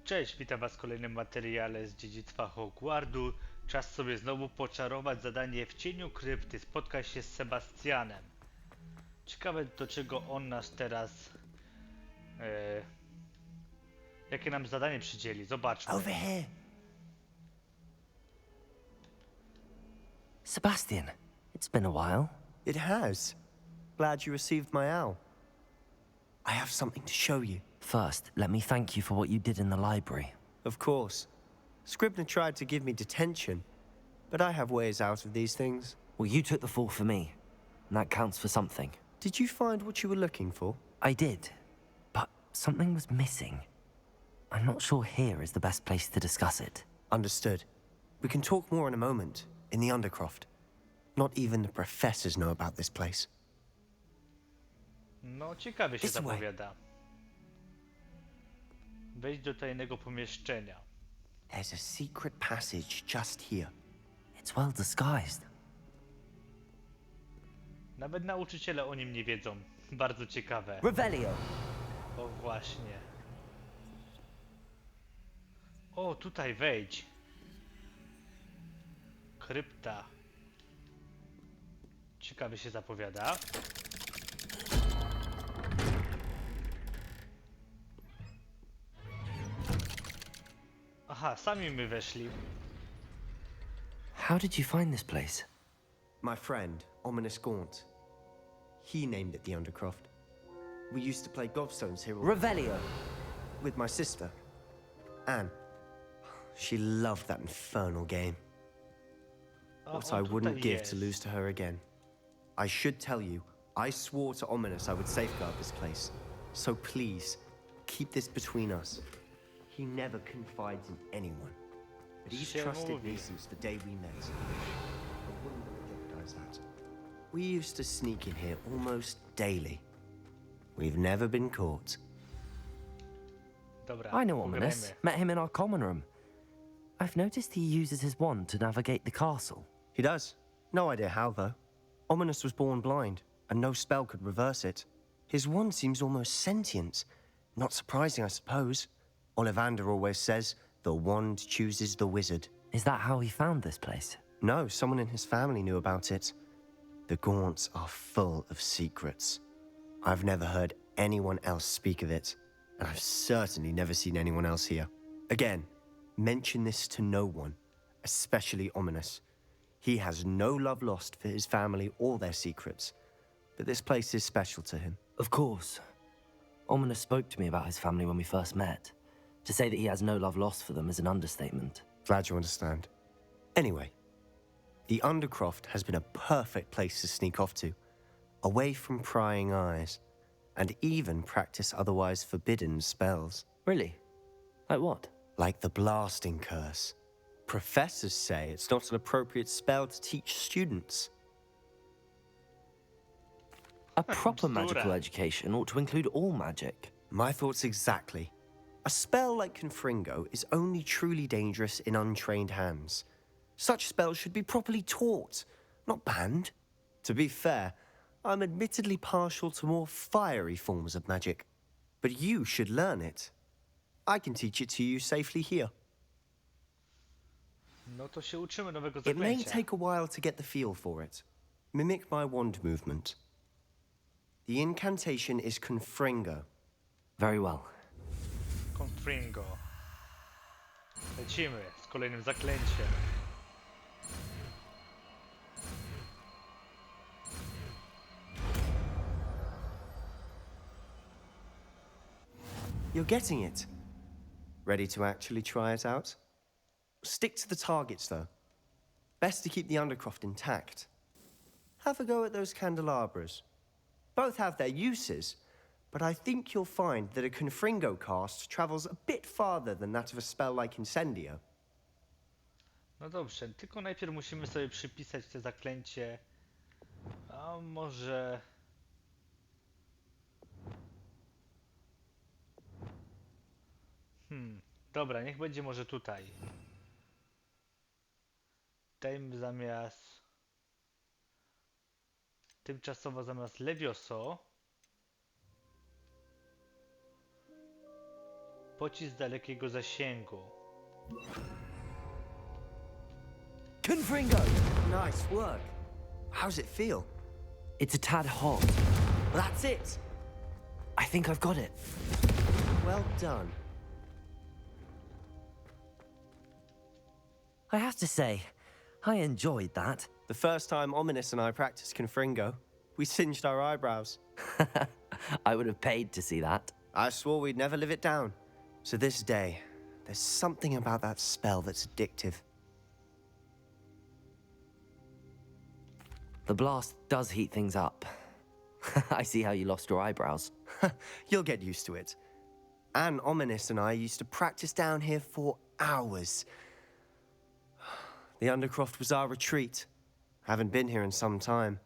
Cześć, witam was w kolejnym materiale z Dziedzictwa Hogwartu. Czas sobie znowu poczarować zadanie w cieniu krypty. Spotkaj się z Sebastianem. Ciekawe do czego on nas teraz... jakie nam zadanie przydzieli. Zobaczmy. Over here. Sebastian, it's been a while. It has. Glad you received my owl. I have something to show you. First, let me thank you for what you did in the library. Of course. Scribner tried to give me detention, but I have ways out of these things. Well, you took the fall for me, and that counts for something. Did you find what you were looking for? I did, but something was missing. I'm not sure here is the best place to discuss it. Understood. We can talk more in a moment, in the Undercroft. Not even the professors know about this place. No, ciekawie się This way. zapowiada. Wejdź do tajnego pomieszczenia. There's a secret passage just here. It's well disguised. Nawet nauczyciele o nim nie wiedzą. Bardzo ciekawe. Revelio! O właśnie. O, tutaj wejdź. Krypta. Ciekawie się zapowiada. Aha, sami my weszli. How did you find this place? My friend, Ominous Gaunt. He named it the Undercroft. We used to play gobstones here all Revelio! with my sister, Anne. She loved that infernal game. O, What on I wouldn't tutaj give jest. to lose to her again. I should tell you, I swore to Ominous I would safeguard this place. So please, keep this between us. He never confides in anyone. But he's Się trusted me mówi. since the day we met. I wouldn't jeopardize that. We used to sneak in here almost daily. We've never been caught. Dobra, I know Ominous. pograjmy. Met him in our common room. I've noticed he uses his wand to navigate the castle. He does. No idea how, though. Ominous was born blind, and no spell could reverse it. His wand seems almost sentient. Not surprising, I suppose. Ollivander always says, the wand chooses the wizard. Is that how he found this place? No, someone in his family knew about it. The Gaunts are full of secrets. I've never heard anyone else speak of it, and I've certainly never seen anyone else here. Again, mention this to no one, especially Ominous. He has no love lost for his family or their secrets, but this place is special to him. Of course. Ominous spoke to me about his family when we first met. To say that he has no love lost for them is an understatement. Glad you understand. Anyway, the Undercroft has been a perfect place to sneak off to, away from prying eyes, and even practice otherwise forbidden spells. Really? Like what? Like the blasting curse. Professors say it's not an appropriate spell to teach students. A proper Bzdura. magical education ought to include all magic. My thoughts exactly. A spell like Confringo is only truly dangerous in untrained hands. Such spells should be properly taught, not banned. To be fair, I'm admittedly partial to more fiery forms of magic, but you should learn it. I can teach it to you safely here. No to się uczymy nowego It may zaklęcia. take a while to get the feel for it. Mimic my wand movement. The incantation is Confringo. Very well. Confringo. Lecimy z kolejnym zaklęciem. You're getting it. Ready to actually try it out? Stick to the targets, though. Best to keep the Undercroft intact. Have a go at those candelabras. Both have their uses, but I think you'll find that a Confringo cast travels a bit farther than that of a spell like Incendio. No dobrze, tylko najpierw musimy sobie przypisać te zaklęcie. A może... Dobra, niech będzie może tutaj. Dajmy zamiast... Tymczasowo zamiast Levioso Pocisk dalekiego zasięgu. Confringo! Nice work. How's it feel? It's a tad hot. That's it. I think I've got it. Well done. I have to say, I enjoyed that. The first time Ominous and I practiced Confringo, we singed our eyebrows. I would have paid to see that. I swore we'd never live it down. So this day, there's something about that spell that's addictive. The blast does heat things up. I see how you lost your eyebrows. You'll get used to it. Anne, Ominous and I used to practice down here for hours. The Undercroft was our retreat. Haven't been here in some time.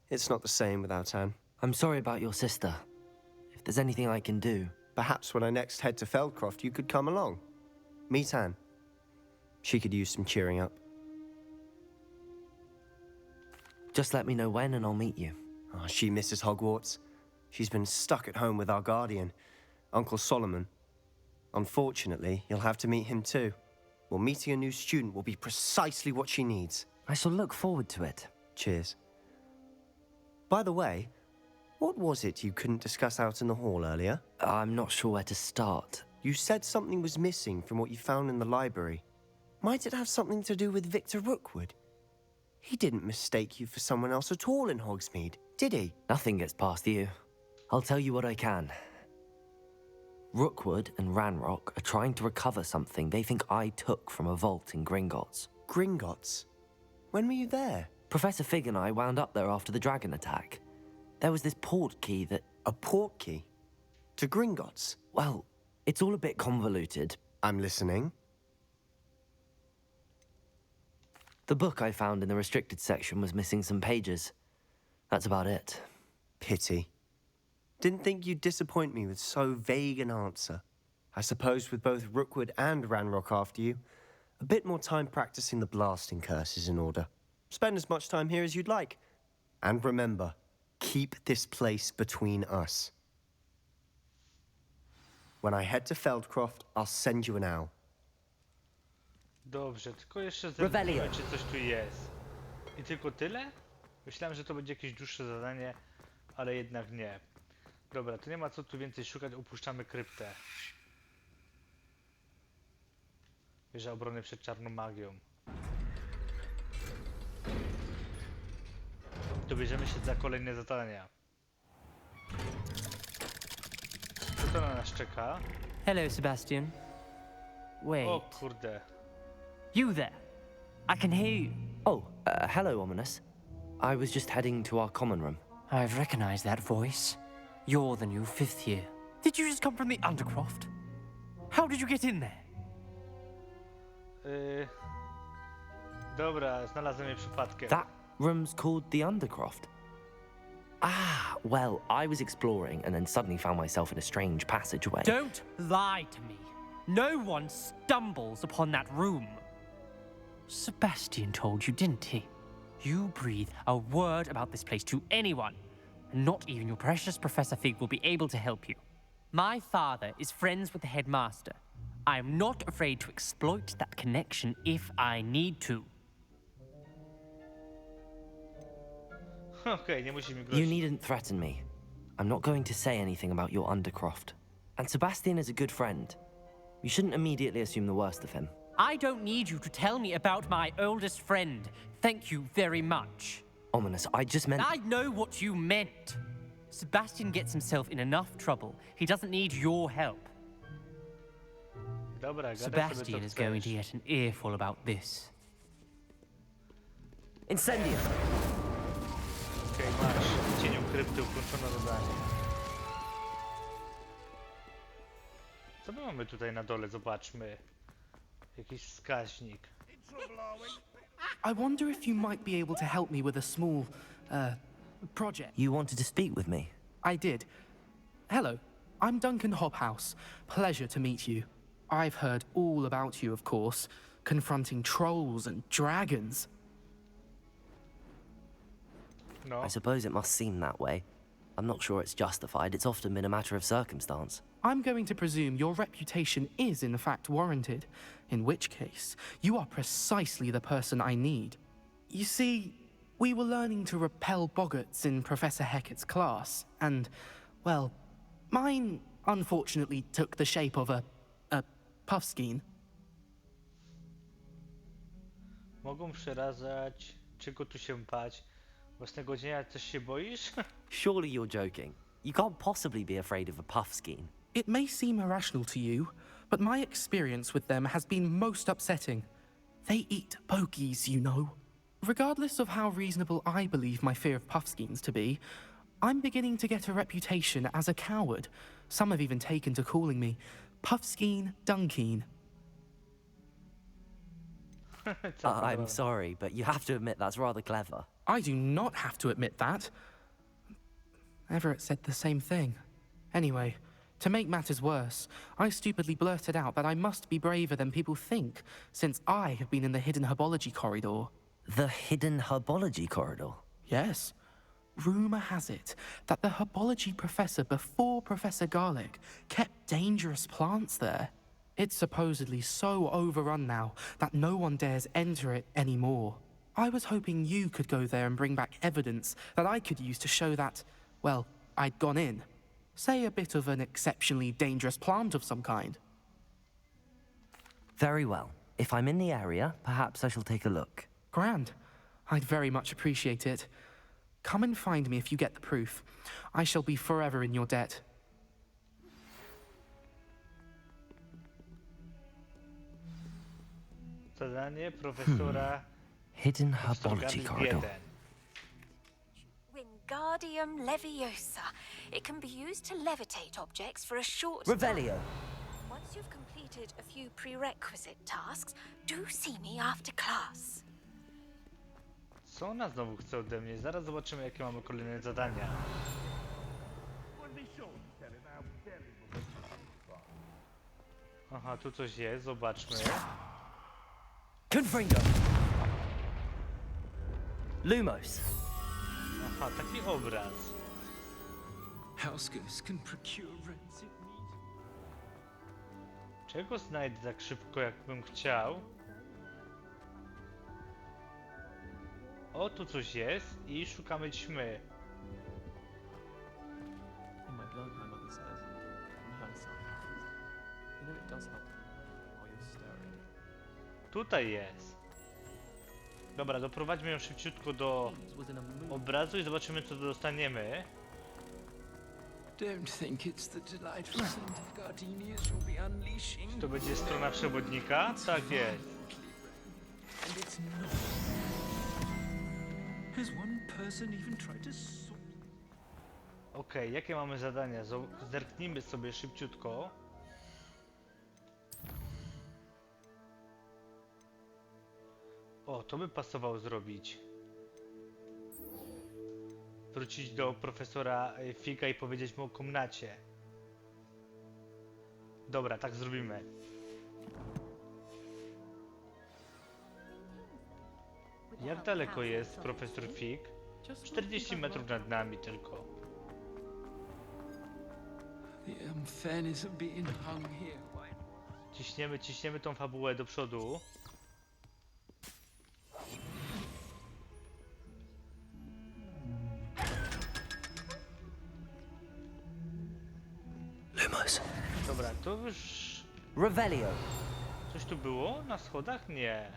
It's not the same without Anne. I'm sorry about your sister. If there's anything I can do... Perhaps when I next head to Feldcroft, you could come along. Meet Anne. She could use some cheering up. Just let me know when and I'll meet you. Oh, she misses Hogwarts. She's been stuck at home with our guardian, Uncle Solomon. Unfortunately, you'll have to meet him too. Well, meeting a new student will be precisely what she needs. I shall look forward to it. Cheers. By the way, what was it you couldn't discuss out in the hall earlier? I'm not sure where to start. You said something was missing from what you found in the library. Might it have something to do with Victor Rookwood? He didn't mistake you for someone else at all in Hogsmeade, did he? Nothing gets past you. I'll tell you what I can. Rookwood and Ranrock are trying to recover something they think I took from a vault in Gringotts. Gringotts? When were you there? Professor Fig and I wound up there after the dragon attack. There was this port key that... A port key? To Gringotts? Well, it's all a bit convoluted. I'm listening. The book I found in the restricted section was missing some pages. That's about it. Pity. Didn't think you'd disappoint me with so vague an answer. I suppose with both Rookwood and Ranrock after you, a bit more time practicing the blasting curse is in order. Spend as much time here as you'd like. And remember, keep this place between us. When I head to Feldcroft, I'll send you an owl. Dobrze, tylko jeszcze Rebellion. zerknijmy, czy coś tu jest. I tylko tyle? Myślałem, że to będzie jakieś dłuższe zadanie, ale jednak nie. Dobra, to nie ma co tu więcej szukać, opuszczamy kryptę. Wieża obrony przed czarną magią. Dobierzemy się za kolejne zadania. Co to na nas czeka? Hello, Sebastian. Wait. O kurde. You there? I can hear you. Oh, hello, Ominous. I was just heading to our common room. I've recognized that voice. You're the new fifth year. Did you just come from the Undercroft? How did you get in there? Dobra, znalazłem je przypadkiem. That room's called the Undercroft. Ah, well, I was exploring and then suddenly found myself in a strange passageway. Don't lie to me. No one stumbles upon that room. Sebastian told you, didn't he? You breathe a word about this place to anyone, and not even your precious Professor Fig will be able to help you. My father is friends with the headmaster. I am not afraid to exploit that connection if I need to. Okej, nie musi mi You grozić. needn't threaten me. I'm not going to say anything about your Undercroft. And Sebastian is a good friend. You shouldn't immediately assume the worst of him. I don't need you to tell me about my oldest friend. Thank you very much. Ominous, I just meant... I know what you meant. Sebastian gets himself in enough trouble. He doesn't need your help. Dobra, gadaj sobie Sebastian co is going to chcesz. get an earful about this. Incendio! Okej, masz. W cieniu krypty ukończono zadanie. Co my mamy tutaj na dole? Zobaczmy. Jakiś wskaźnik. I wonder if you might be able to help me with a small, project. You wanted to speak with me? I did. Hello, I'm Duncan Hobhouse. Pleasure to meet you. I've heard all about you, of course, confronting trolls and dragons. No, I suppose it must seem that way. I'm not sure it's justified. It's often been a matter of circumstance. I'm going to presume your reputation is in fact warranted, in which case, you are precisely the person I need. You see, we were learning to repel boggarts in Professor Hecat's class, and, well, mine unfortunately took the shape of a puffskein. Mogą przerażać. Czego tu się bać? Własnego dnia coś się boisz? Surely you're joking. You can't possibly be afraid of a puffskein. It may seem irrational to you, but my experience with them has been most upsetting. They eat pokies, you know. Regardless of how reasonable I believe my fear of puffskeins to be, I'm beginning to get a reputation as a coward. Some have even taken to calling me Puffskein Dunkeen. I'm sorry, but you have to admit that's rather clever. I do not have to admit that. Everett said the same thing. Anyway, to make matters worse, I stupidly blurted out that I must be braver than people think, since I have been in the hidden herbology corridor. The hidden herbology corridor? Yes. Rumor has it that the herbology professor before Professor Garlic kept dangerous plants there. It's supposedly so overrun now that no one dares enter it anymore. I was hoping you could go there and bring back evidence that I could use to show that, well, I'd gone in. Say a bit of an exceptionally dangerous plant of some kind. Very well. If I'm in the area, perhaps I shall take a look. Grand. I'd very much appreciate it. Come and find me if you get the proof. I shall be forever in your debt. Zadanie profesora Hidden herbology corridor. 1. Wingardium Leviosa. It can be used to levitate objects for a short Revelio. time. Once you've completed a few prerequisite tasks, do see me after class. Co ona znowu chce ode mnie? Zaraz zobaczymy, jakie mamy kolejne zadania. Aha, tu coś jest, zobaczmy. Confringo. Lumos. Aha, taki obraz. Housegoose can procure rancid meat. Czego znajdę tak szybko, jakbym chciał? O, tu coś jest i szukamy ćmy. In my blood, my mother says, from her side. You know it does help while you're stirring. Tutaj jest. Dobra, doprowadźmy ją szybciutko do It was in a mood. obrazu i zobaczymy, co dostaniemy. Don't think it's the delightful scent of gardenias you'll be unleashing. To będzie strona przewodnika? Tak jest. And it's not. Has one person even tried to sort? Okej, jakie mamy zadania? Zerknijmy sobie szybciutko. O, to by pasowało zrobić. Wrócić do profesora Figa i powiedzieć mu o komnacie. Dobra, tak zrobimy. Jak daleko jest profesor Fig? 40 metrów nad nami tylko. The unfairness of being hung here. Ciśniemy tą fabułę do przodu. Lumos. Dobra, to już... Revelio. Coś tu było? Na schodach? Nie.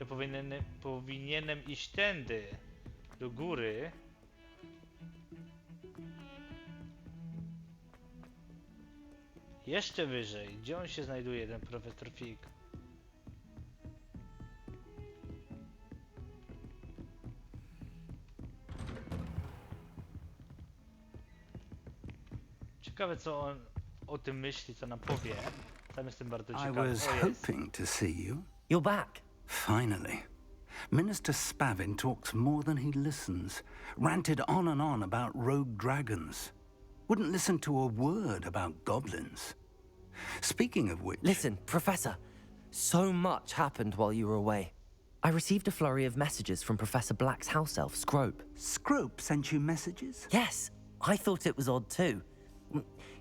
Ja powinienem iść tędy. Do góry. Jeszcze wyżej. Gdzie on się znajduje, ten profesor Fig? Ciekawe, co on o tym myśli, co nam powie. Sam jestem bardzo I ciekawy. was O, jest. hoping to see you. You're back. Finally. Minister Spavin talks more than he listens. Ranted on and on about rogue dragons. Wouldn't listen to a word about goblins. Speaking of which... Listen, Professor. So much happened while you were away. I received a flurry of messages from Professor Black's house elf, Scrope. Scrope sent you messages? Yes, I thought it was odd too.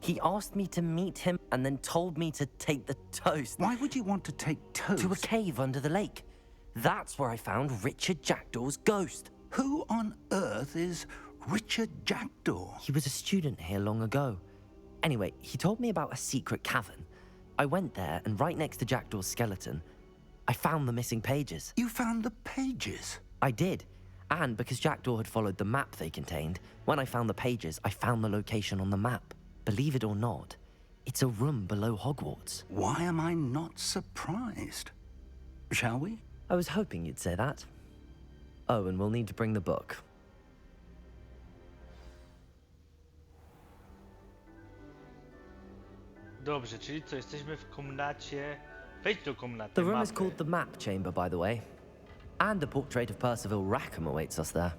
He asked me to meet him and then told me to take the toast. Why would you want to take toast? To a cave under the lake. That's where I found Richard Jackdaw's ghost. Who on earth is Richard Jackdaw? He was a student here long ago. Anyway, he told me about a secret cavern. I went there, and right next to Jackdaw's skeleton, I found the missing pages. You found the pages? I did. And because Jackdaw had followed the map they contained, when I found the pages, I found the location on the map. Believe it or not, it's a room below Hogwarts. Why am I not surprised? Shall we? I was hoping you'd say that. Oh, and we'll need to bring the book. Dobrze, czyli co, jesteśmy w komnacie. Wejdź do komnaty. The room mapy. is called the Map Chamber, by the way. And a portrait of Percival Rackham awaits us there.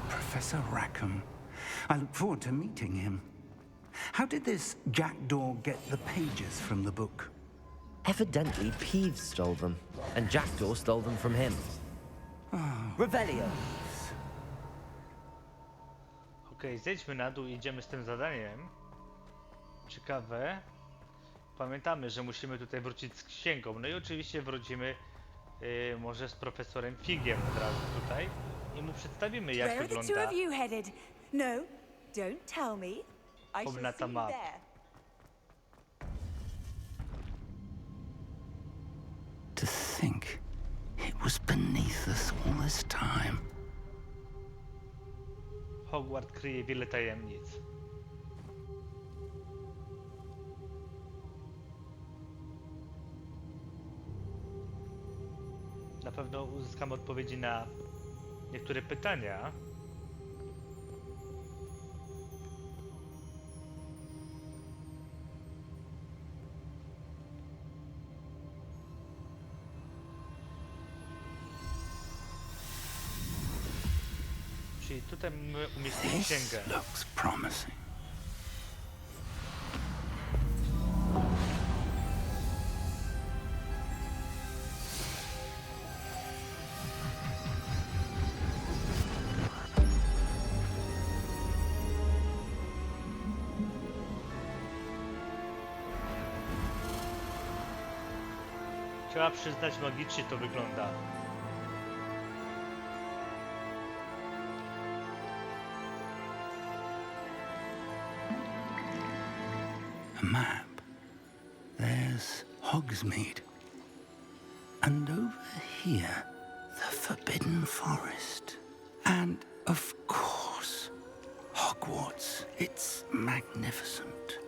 Professor Rackham. I look forward to meeting him. How did this Jackdaw get the pages from the book? Evidently, Peeves stole them, and Jackdaw stole them from him. Revelio! Okej, zejdźmy na dół i idziemy z tym zadaniem. Ciekawe. Pamiętamy, że musimy tutaj wrócić z księgą. No i oczywiście wrócimy może z profesorem Figiem od razu tutaj i mu przedstawimy, jak Where are the two wygląda of you headed? No, don't tell me. I shall Komnata see you map. there. To think it was beneath us all this time. Hogwart kryje wiele tajemnic. Na pewno uzyskamy odpowiedzi na niektóre pytania. Czyli tutaj mamy umieścić This księgę. looks promising. Trzeba przyznać, magicznie to wygląda. A map. There's Hogsmeade. And over here, the Forbidden Forest. And, of course, Hogwarts. It's magnificent.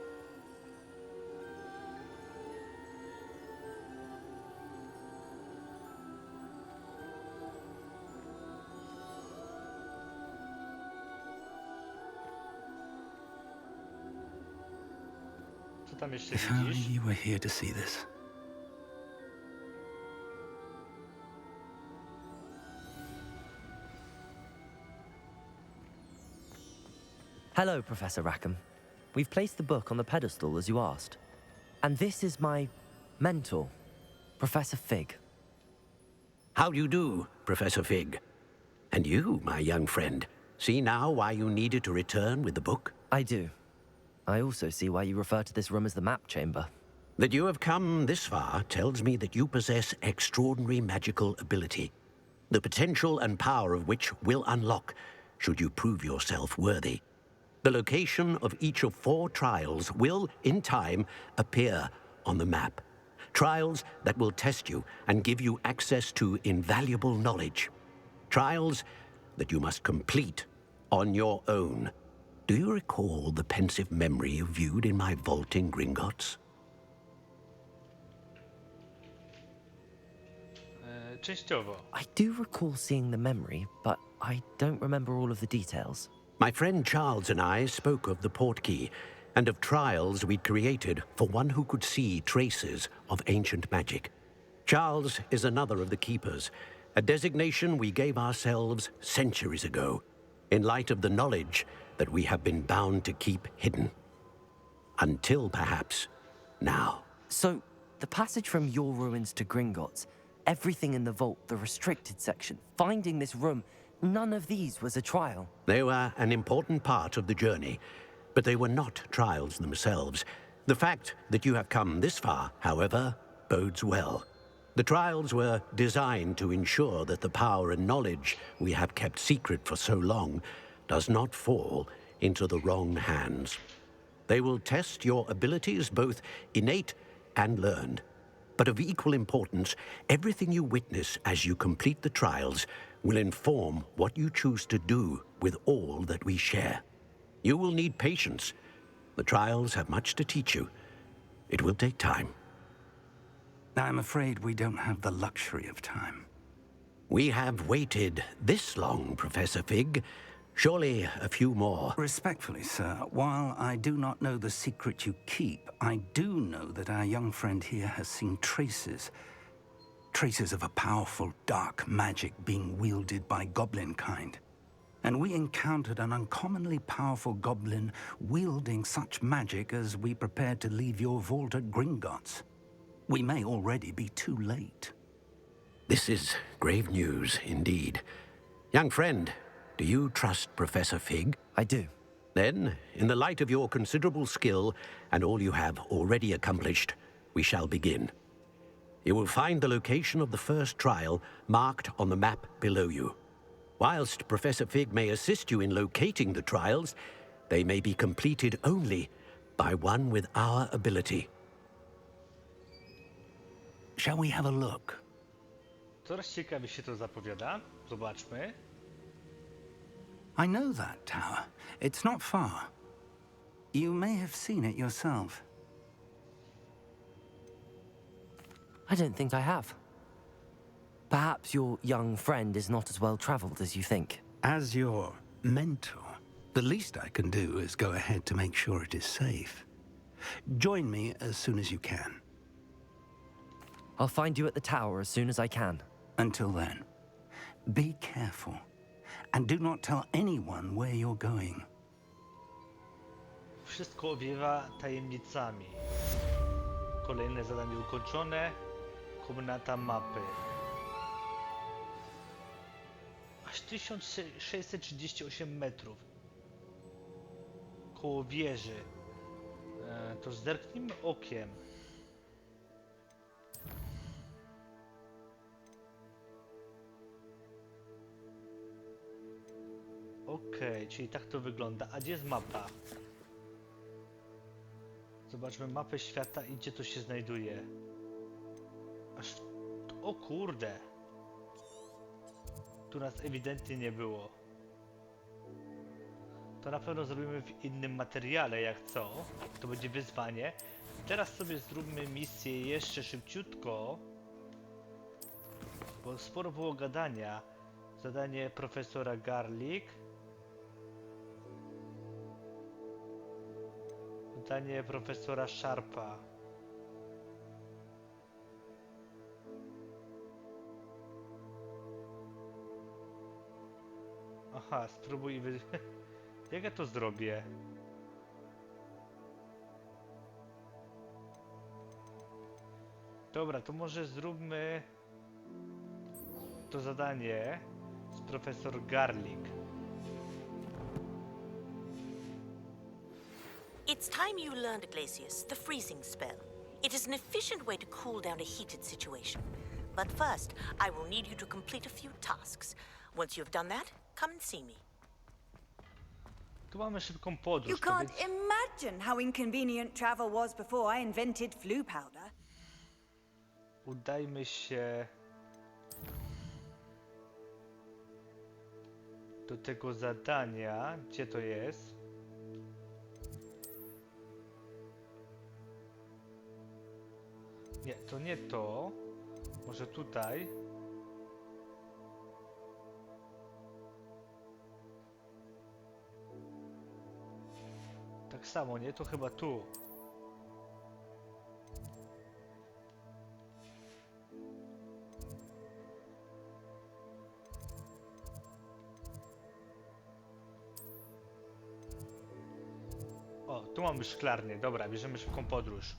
Co tam jeszcze If only widzisz? you were here to see this. Hello, Professor Rackham. We've placed the book on the pedestal as you asked. And this is my mentor, Professor Fig. How do you do, Professor Fig? And you, my young friend, see now why you needed to return with the book? I do. I also see why you refer to this room as the Map Chamber. That you have come this far tells me that you possess extraordinary magical ability, the potential and power of which will unlock should you prove yourself worthy. The location of each of 4 trials will, in time, appear on the map. Trials that will test you and give you access to invaluable knowledge. Trials that you must complete on your own. Do you recall the pensive memory you viewed in my vault in Gringotts? Częściowo. I do recall seeing the memory, but I don't remember all of the details. My friend Charles and I spoke of the portkey and of trials we'd created for one who could see traces of ancient magic. Charles is another of the keepers, a designation we gave ourselves centuries ago, in light of the knowledge that we have been bound to keep hidden. Until perhaps now. So, the passage from your ruins to Gringotts, Everything in the vault, the restricted section, finding this room, none of these was a trial. They were an important part of the journey, but they were not trials themselves. The fact that you have come this far, however, bodes well. The trials were designed to ensure that the power and knowledge we have kept secret for so long does not fall into the wrong hands. They will test your abilities, both innate and learned. But of equal importance, everything you witness as you complete the trials will inform what you choose to do with all that we share. You will need patience. The trials have much to teach you. It will take time. I'm afraid we don't have the luxury of time. We have waited this long, Professor Fig. Surely a few more. Respectfully, sir, while I do not know the secret you keep, I do know that our young friend here has seen traces. Traces of a powerful, dark magic being wielded by goblin kind. And we encountered an uncommonly powerful goblin wielding such magic as we prepared to leave your vault at Gringotts. We may already be too late. This is grave news indeed. Young friend, do you trust Professor Fig? I do. Then, in the light of your considerable skill and all you have already accomplished, we shall begin. You will find the location of the first trial marked on the map below you. Whilst Professor Fig may assist you in locating the trials, they may be completed only by one with our ability. Shall we have a look? Coraz ciekawie się to zapowiada. Zobaczmy. I know that tower. It's not far. You may have seen it yourself. I don't think I have. Perhaps your young friend is not as well traveled as you think. As your mentor, the least I can do is go ahead to make sure it is safe. Join me as soon as you can. I'll find you at the tower as soon as I can. Until then, be careful. And do not tell anyone where you're going. Wszystko owiewa tajemnicami. Kolejne zadanie ukończone. Komnata mapy. Aż 1638 metrów. Koło wieży. To zerknijmy okiem. Okej, czyli tak to wygląda. A gdzie jest mapa? Zobaczmy mapę świata i gdzie to się znajduje. Aż... O kurde! Tu nas ewidentnie nie było. To na pewno zrobimy w innym materiale, jak co. To będzie wyzwanie. Teraz sobie zróbmy misję jeszcze szybciutko. Bo sporo było gadania. Zadanie profesora Garlic. Zadanie profesora Sharpa. Aha, spróbuj Jak ja to zrobię? Dobra, to może zróbmy to zadanie z profesor Garlic. It's time you learned, Glacius, the freezing spell. It is an efficient way to cool down a heated situation. But first, I will need you to complete a few tasks. Once you've done that, come and see me. Tu mamy szybką podróż. You can't imagine how inconvenient travel was before I invented flu powder. Udajmy się do tego zadania. Gdzie to jest? Nie, to nie to. Może tutaj. Tak samo, nie? To chyba tu. O, tu mamy szklarnię. Dobra, bierzemy szybką podróż.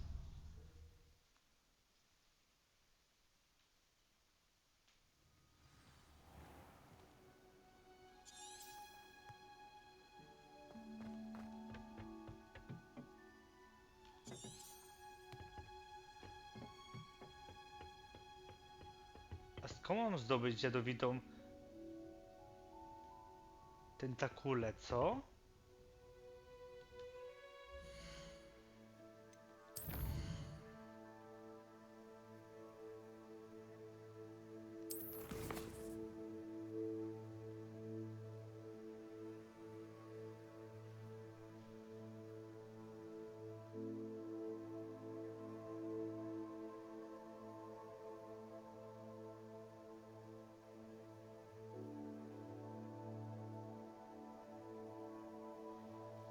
Skąd mam zdobyć jadowitą tentakulę, co?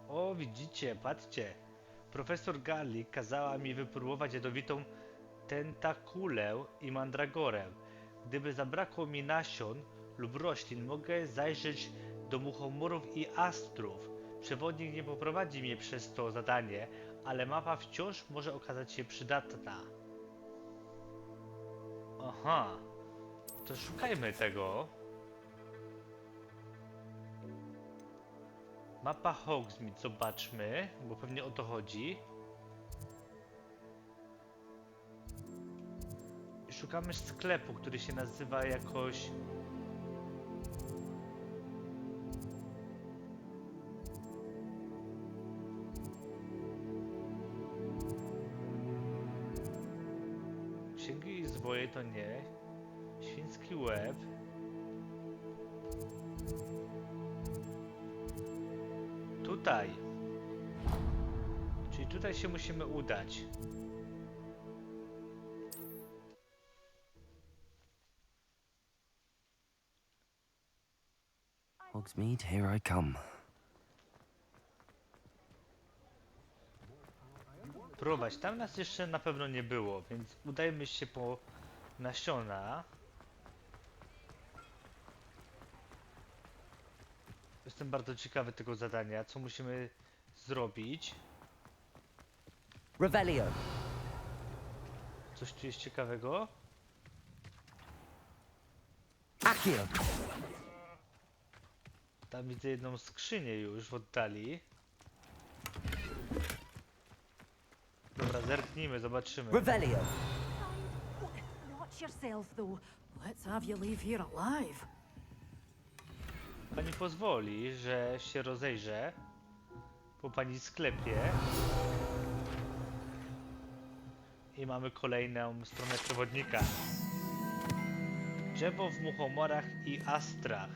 O, widzicie, patrzcie. Profesor Garlick kazała mi wypróbować jadowitą tentakulę i mandragorę. Gdyby zabrakło mi nasion lub roślin, mogę zajrzeć do muchomorów i astrów. Przewodnik nie poprowadzi mnie przez to zadanie, ale mapa wciąż może okazać się przydatna. Aha, to szukajmy tego. Mapa Hogsmeade, zobaczmy, bo pewnie o to chodzi. Szukamy sklepu, który się nazywa jakoś... Księgi i zwoje to nie. Świński łeb. Tutaj. Czyli tutaj się musimy udać. Hogsmeade, here I come. Prowadź, tam nas jeszcze na pewno nie było, więc udajmy się po nasiona. Jestem bardzo ciekawy tego zadania, co musimy zrobić. Revelio. Coś tu jest ciekawego? Accio. Tam widzę jedną skrzynię już w oddali. Dobra, zerknijmy, zobaczymy. Revelio. Watch yourself, though. Let's have you leave here alive. Pani pozwoli, że się rozejrzę po pani sklepie. I mamy kolejną stronę przewodnika. Drzewo w muchomorach i astrach.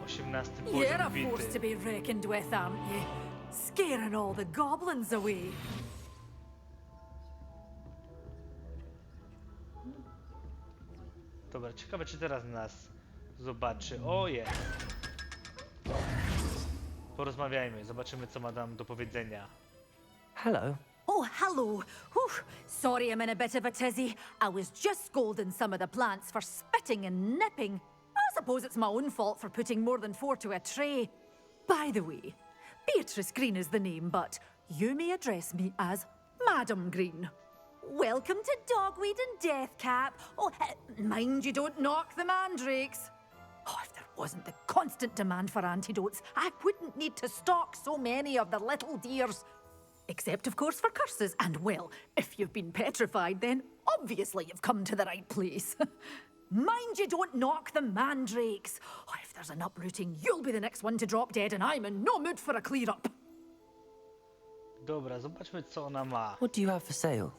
18 You're a poziom force to bity. be reckoned with, aren't you? Scaring all the goblins away. Dobra, ciekawe czy teraz nas zobaczy. O, jest! Porozmawiajmy, zobaczymy co ma nam do powiedzenia. Hello. Oh, hello. Whew. Sorry I'm in a bit of a tizzy. I was just scolding some of the plants for spitting and nipping. I suppose it's my own fault for putting more than 4 to a tray. By the way, Beatrice Green is the name, but you may address me as Madam Green. Welcome to Dogweed and Deathcap. Oh, mind you don't knock the mandrakes. Oh, if there wasn't the constant demand for antidotes, I wouldn't need to stock so many of the little dears. Except, of course, for curses. And, well, if you've been petrified, then obviously you've come to the right place. Mind you don't knock the mandrakes. Oh, if there's an uprooting, you'll be the next one to drop dead, and I'm in no mood for a clear-up. Dobra, zobaczmy co ona ma. What do you have for sale?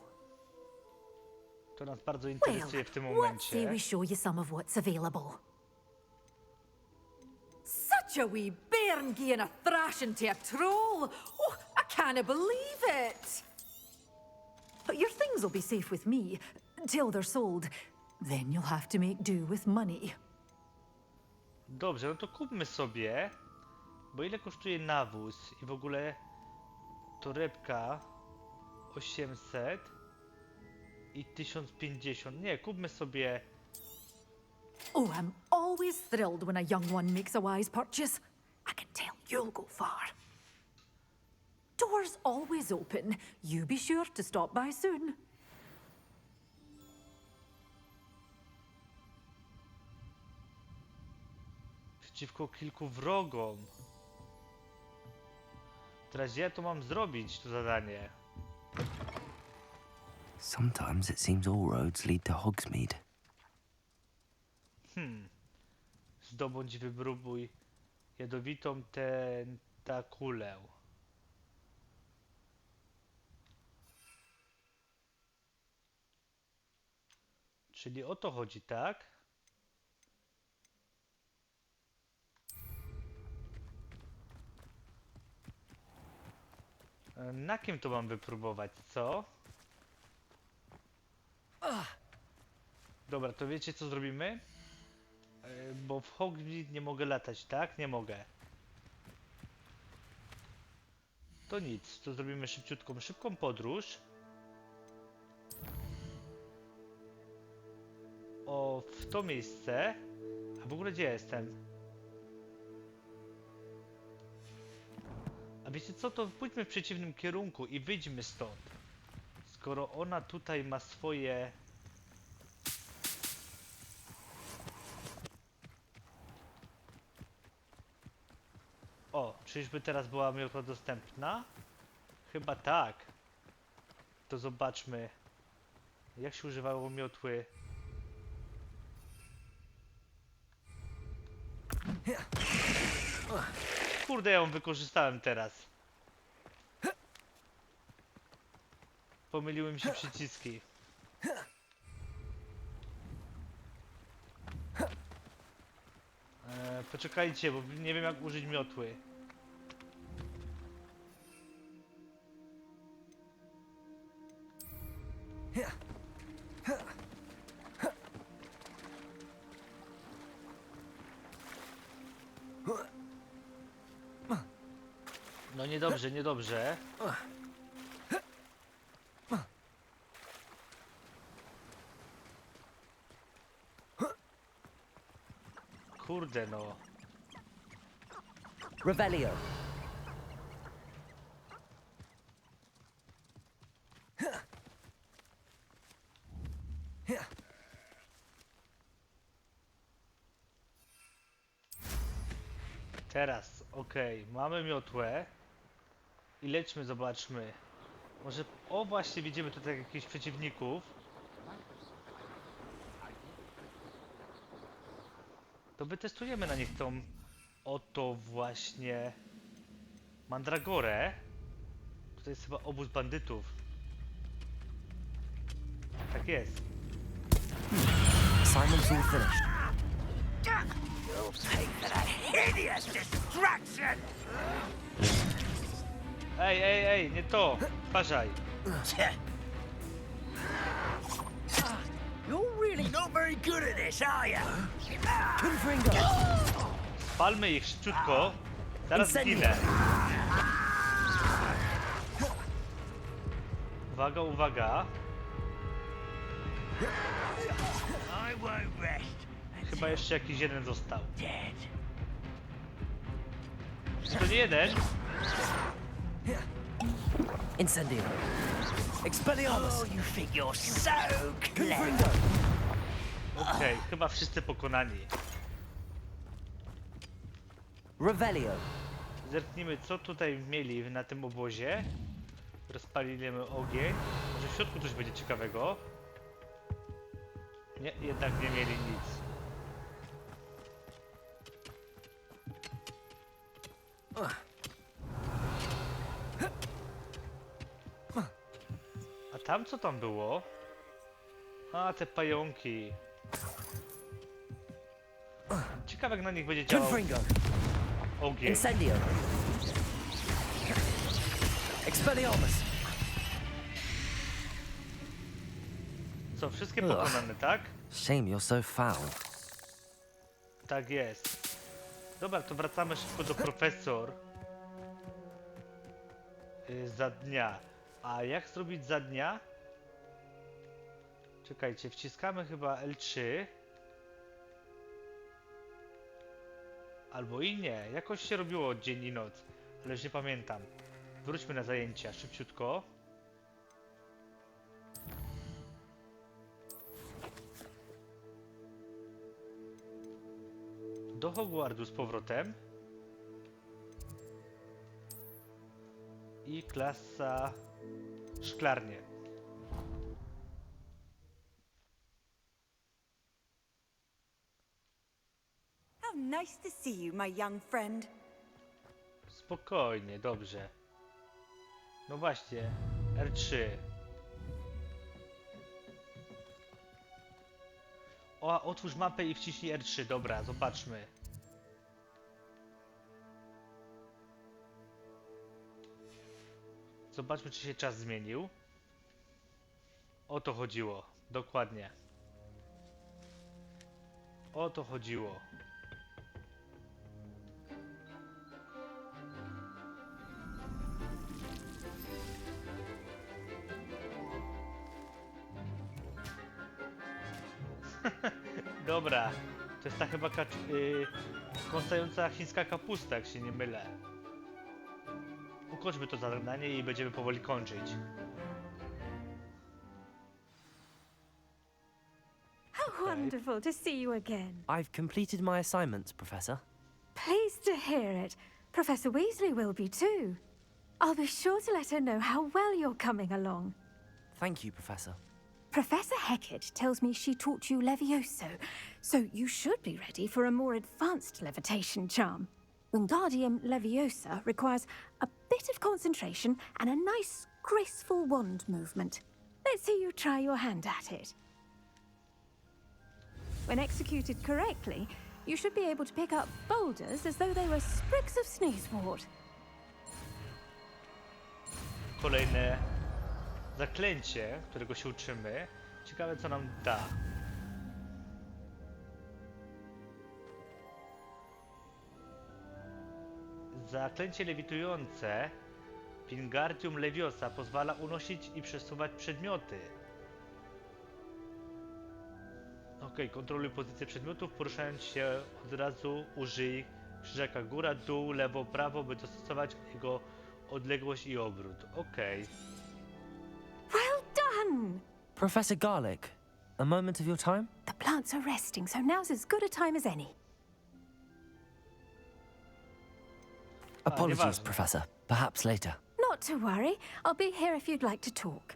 To nas bardzo Well, interesuje w tym let's say momencie. we show you some of what's available. Such a wee bairn gieing a thrashing to a troll. Oh, I can't believe it. But your things will be safe with me till they're sold. Then you'll have to make do with money. Dobrze, no to kupmy sobie. Bo ile kosztuje nawóz i w ogóle torebka 800 i 1050. Nie, kupmy sobie. Oh, I'm always thrilled when a young one makes a wise purchase. I can tell you'll go far. Doors always open. You be sure to stop by soon. Przeciwko kilku wrogom. Teraz ja to mam zrobić, to zadanie. Sometimes it seems all roads lead to Hogsmeade. Zdobądź, wypróbuj jadowitą tentakulę. Czyli o to chodzi, tak? Na kim to mam wypróbować, co? Dobra, to wiecie co zrobimy? Bo w Hogwarts nie mogę latać, tak? Nie mogę. To nic, to zrobimy szybką podróż. O, w to miejsce. A w ogóle gdzie jestem? A wiecie co, to pójdźmy w przeciwnym kierunku i wyjdźmy stąd. Skoro ona tutaj ma swoje... O, czyżby teraz była miotła dostępna? Chyba tak. To zobaczmy, jak się używało miotły. Kurde, ja ją wykorzystałem teraz. Pomyliły mi się przyciski. Poczekajcie, bo nie wiem jak użyć miotły. No niedobrze, niedobrze. Kurde no. Revelio. Teraz, okej, mamy miotłę. I lećmy, zobaczmy. Może... O, właśnie widzimy tutaj jakichś przeciwników. To wytestujemy na nich tą... Oto właśnie... Mandragorę. Tutaj jest chyba obóz bandytów. Tak jest. Assignment's all finished. Ej, nie to! Uważaj! You're really not very good at this, are you? Spalmy ich szybciutko. Zaraz zginę. Uwaga, uwaga. Chyba jeszcze jakiś jeden został. To nie jeden. Incendio. Expelliarmus. You think you're so clever? Okej, chyba wszyscy pokonani. Revelio. Zerknijmy, co tutaj mieli na tym obozie. Rozpalimy ogień. Może w środku coś będzie ciekawego. Nie, jednak nie mieli nic. A tam co tam było? A, te pająki. Ciekawe jak na nich będzie działał ogień. Incendio. Expelliarmus. Co, wszystkie pokonane, tak? Shame you're so foul. Tak jest. Dobra, to wracamy szybko do profesor. Za dnia. A jak zrobić za dnia? Czekajcie, wciskamy chyba L3. Albo i nie. Jakoś się robiło dzień i noc. Ale już nie pamiętam. Wróćmy na zajęcia szybciutko. Do Hogwartu z powrotem. I klasa szklarnie. Nice to see you, my young friend. Spokojnie, dobrze. No właśnie, R3. O, otwórz mapę i wciśnij R3, dobra, zobaczmy. Zobaczmy, czy się czas zmienił. O to chodziło, dokładnie. O to chodziło. Dobra, to jest ta chyba kąsająca chińska kapusta, jak się nie mylę. Ukończmy to zadanie i będziemy powoli kończyć. How wonderful to see you again. I've completed my assignments, Professor. Pleased to hear it. Professor Weasley will be too. I'll be sure to let her know how well you're coming along. Thank you, Professor. Professor Hecat tells me she taught you Levioso, so you should be ready for a more advanced levitation charm. Wingardium Leviosa requires a bit of concentration and a nice, graceful wand movement. Let's see you try your hand at it. When executed correctly, you should be able to pick up boulders as though they were sprigs of sneezewort. Kolejne zaklęcie, którego się uczymy. Ciekawe, co nam da. Zaklęcie lewitujące Wingardium Leviosa pozwala unosić i przesuwać przedmioty. Ok, kontroluj pozycję przedmiotów, poruszając się od razu użyj krzyżaka góra, dół, lewo, prawo, by dostosować jego odległość i obrót. Ok. Well done! Professor Garlick, a moment of your time? The plants are resting, so now's as good a time as any. Apologies, nieważne. Professor. Perhaps later. Not to worry. I'll be here if you'd like to talk.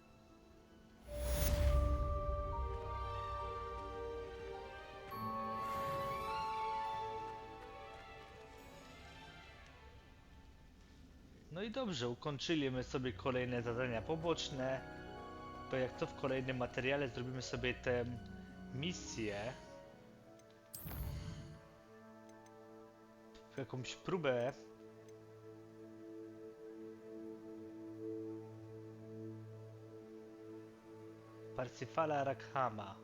No i dobrze, ukończyliśmy sobie kolejne zadania poboczne. To jak to w kolejnym materiale zrobimy sobie tę misję. Jakąś próbę. Parsifala Rakhama.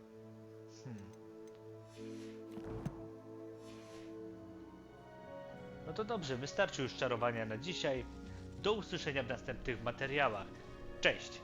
No to dobrze, wystarczy już czarowania na dzisiaj. Do usłyszenia w następnych materiałach. Cześć!